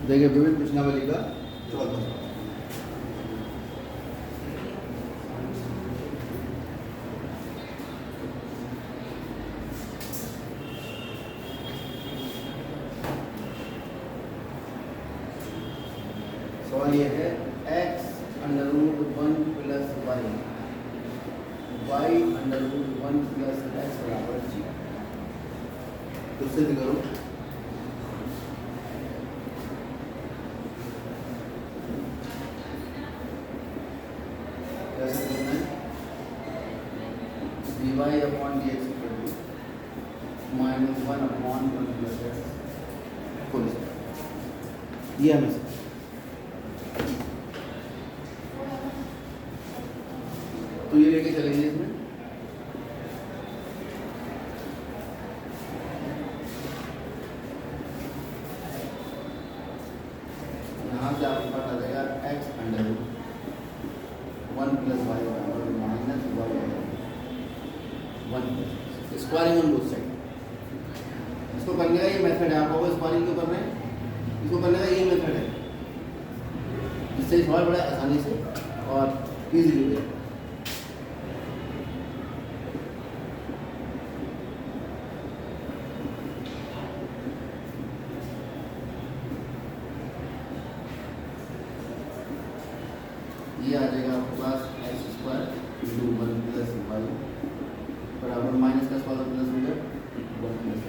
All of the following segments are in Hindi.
देखिए विभिन्न प्रश्नावली का चौथा सवाल ये है x √1 plus y √1 plus x बराबर g। तो सिद्ध करो। कैसे करना है? dy upon dx equal to -1 upon 1 plus x whole square. ये हमें तो ये लेके चलेंगे इसमें। यहाँ से आपके पास आ जाएगा x √1 प्लस y बराबर -y 1 squaring on both side. इसको करने का ये मेथड है। आप लोग स्क्वायरिंग क्यों कर रहे हैं? इसको करने का ये मेथड है जिससे सवाल बड़ा आसानी से और इजीली हो जाए। ये आ जाएगा आपके पास x square into 1 plus y बराबर माइनस का स्क्वायर प्लस हो गया 1 plus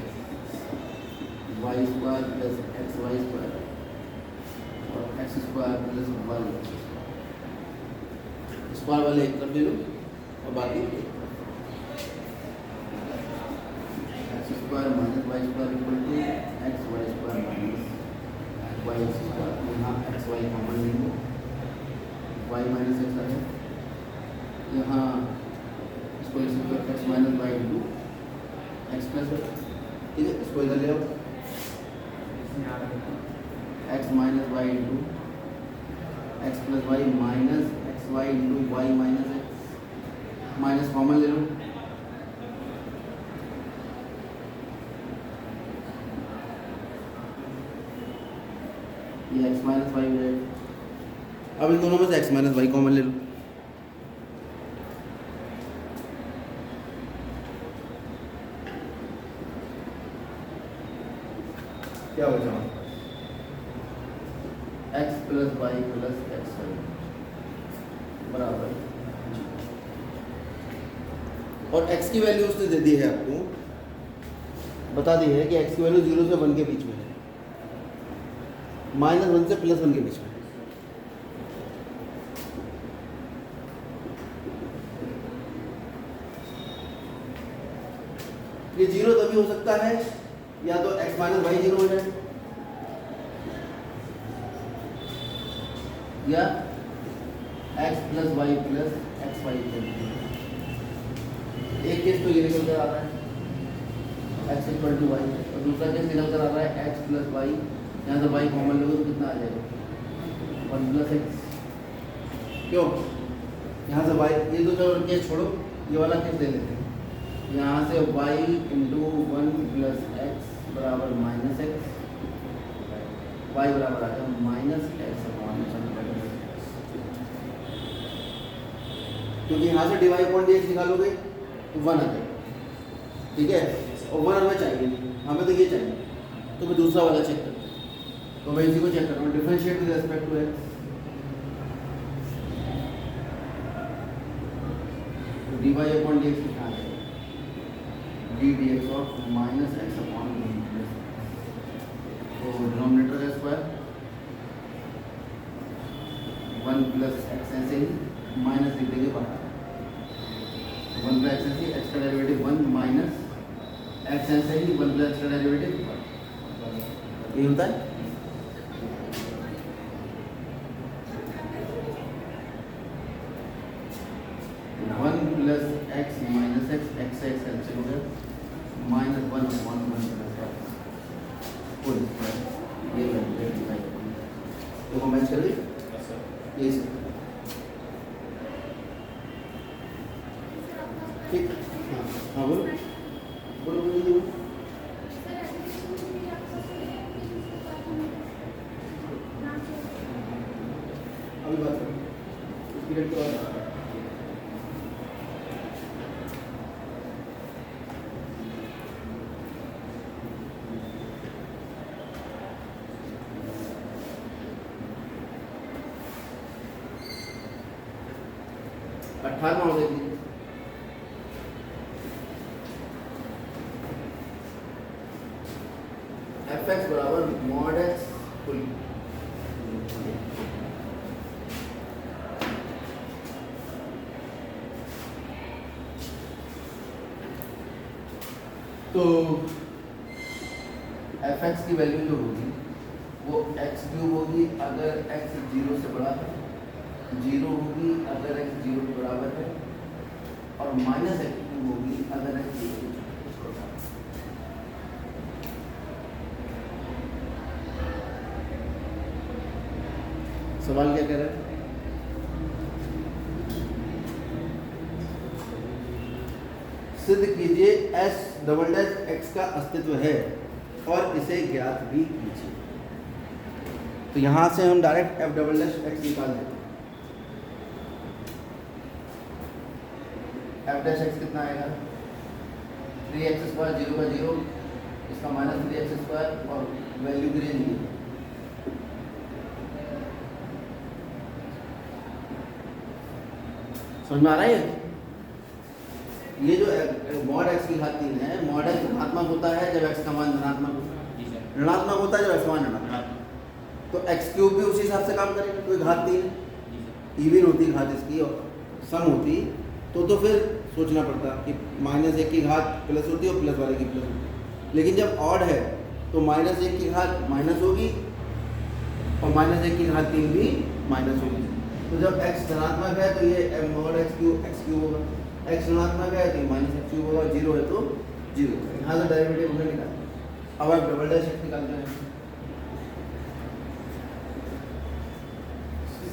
y square plus x y square और x square plus y square वाले एक तरफ ले लो और बाकी x square minus y square equal to x y square minus y square. यहाँ एक्स वाई कॉमन लेंगे y माइनस एक्स आ गया। यहाँ इसको x minus y into x plus, ठीक है। इसको इधर ले आओ, x minus y into x plus y minus x y into y minus x, minus common ले लो। ये एक्स माइनस वाई हो जाएगा। अब इन दोनों में से x माइनस वाई कॉमन ले लो। क्या बचा? x plus y plus x y बराबर, और x की वैल्यू उसने दे दी है आपको, बता दी है कि x की वैल्यू 0 से 1 के बीच में है, -1 से +1 के बीच में। ये 0 तभी हो सकता है या तो x माइनस वाई 0 हो जाए या x plus y plus x y. एक केस तो ये निकल कर आता है x इक्वल टू वाई, और दूसरा केस निकल कर आता है x प्लस वाई। यहाँ से y कॉमन लोगे तो कितना आ जाएगा 1 प्लस एक्स। क्यों? यहाँ से y, ये दो चलो केस छोड़ो, ये वाला केस ले लेते हैं। यहाँ से y इंटू 1 प्लस एक्स बराबर माइनस एक्स, वाई बराबर आ गया माइनस एक्स अपॉन 1। क्योंकि यहाँ से डिवाइड अपॉन डी एक्स निकालोगे तो 1 आ जाएगा, ठीक है। और 1 हमें चाहिए नहीं, हमें तो ये चाहिए, तो मैं दूसरा वाला चेक करता हूँ। तो मैं इसी को चेक कर रहा हूँ, differentiate with respect to x. तो d y upon d x कितना आ जाएगा? D d x of minus x upon 1 plus, तो डिनोमिनेटर का स्क्वायर 1 प्लस एक्स ऐसे ही माइनस लिख देंगे बाहर, 1 प्लस एक्स ऐसे एक्स का डेरिवेटिव 1 माइनस एक्स ऐसे ही 1 प्लस एक्स का डेरिवेटिव 1। ये होता है plus x minus x, x x cancel हो गया, -1 upon 1 plus x whole square. ये वैल्यू देखो मैच कर दी ये से, ठीक। हाँ बोलो बोलो बोलो। पीरियड के बाद आता है। अठारह हो गई एफ एक्स बराबर मॉड एक्स फुल। तो एफ एक्स की वैल्यू जो होगी वो एक्स क्यूब होगी अगर एक्स 0 से बड़ा है, 0 होगी अगर एक्स 0 के बराबर है, और माइनस एक्स क्यूब होगी अगर एक्स 0 से छोटा है। सवाल क्या कह रहा है? सिद्ध कीजिए एस डबल डैश एक्स का अस्तित्व है और इसे ज्ञात भी कीजिए। तो यहां से हम direct F double dash x निकाल देते हैं। एफ डैश एक्स कितना आएगा? 3x स्क्वायर 0 का 0, इसका माइनस 3x स्क्वायर और वैल्यू की रेंज ये। समझ में आ रहा है? ये जो मॉड एक्स की घात 3 है, मॉड एक्स धनात्मक होता है जब एक्स का मान धनात्मक होता है, ऋणात्मक होता है जब एक्स का मान ऋणात्मक। तो एक्स क्यूब भी उसी हिसाब से काम करेगा। कोई घात 3 इवन होती घात इसकी और सम होती तो फिर सोचना पड़ता कि -1 की घात प्लस होती है और प्लस वाले की प्लस होती है। लेकिन जब ऑड है तो -1 की घात माइनस होगी और -1 की घात 3 भी माइनस होगी। तो जब x धनात्मक है तो ये मॉड एक्स क्यूब होगा, x ऋणात्मक है तो माइनस एक्स क्यूब होगा, 0 है तो 0। यहाँ से डेरिवेटिव हमने निकाला। अब आप डबल डैश एक्स निकालते हैं।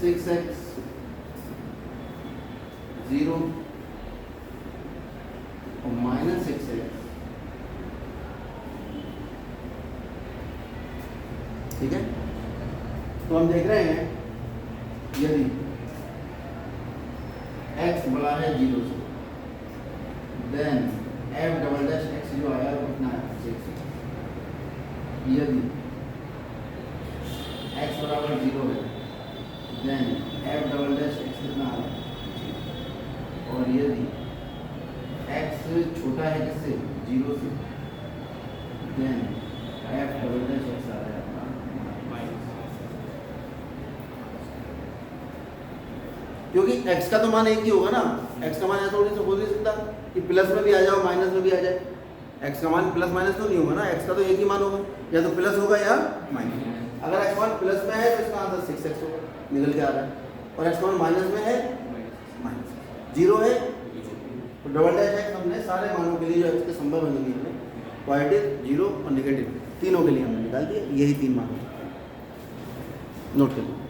6x 0 और माइनस 6x, ठीक है। तो हम देख रहे हैं यदि x बड़ा है 0 से, then f double dash x जो आया वो कितना है? 6। यदि x बराबर 0 है, then f double dash x कितना आ रहा है? और यदि x छोटा है किससे? 0 से, then f double dash x आ रहा है अपना माइनस। क्योंकि x का तो मान एक ही होगा ना, x का मान ऐसा थोड़ी से हो नहीं सकता कि प्लस में भी आ जाए और माइनस में भी आ जाए। x का मान प्लस माइनस तो नहीं होगा ना, x का तो एक ही मान होगा, या तो प्लस होगा या माइनस। अगर x मान प्लस में है तो इसका आंसर 6x होगा, निकल के आ रहा है। और x मान माइनस में है, माइनस 0 है तो डबल डैश एक्स हमने सारे मानों के लिए जो x के संभव है हमने पॉजिटिव, 0 और नेगेटिव तीनों के लिए हमने निकाल दिया। यही 3 मान नोट कर लो।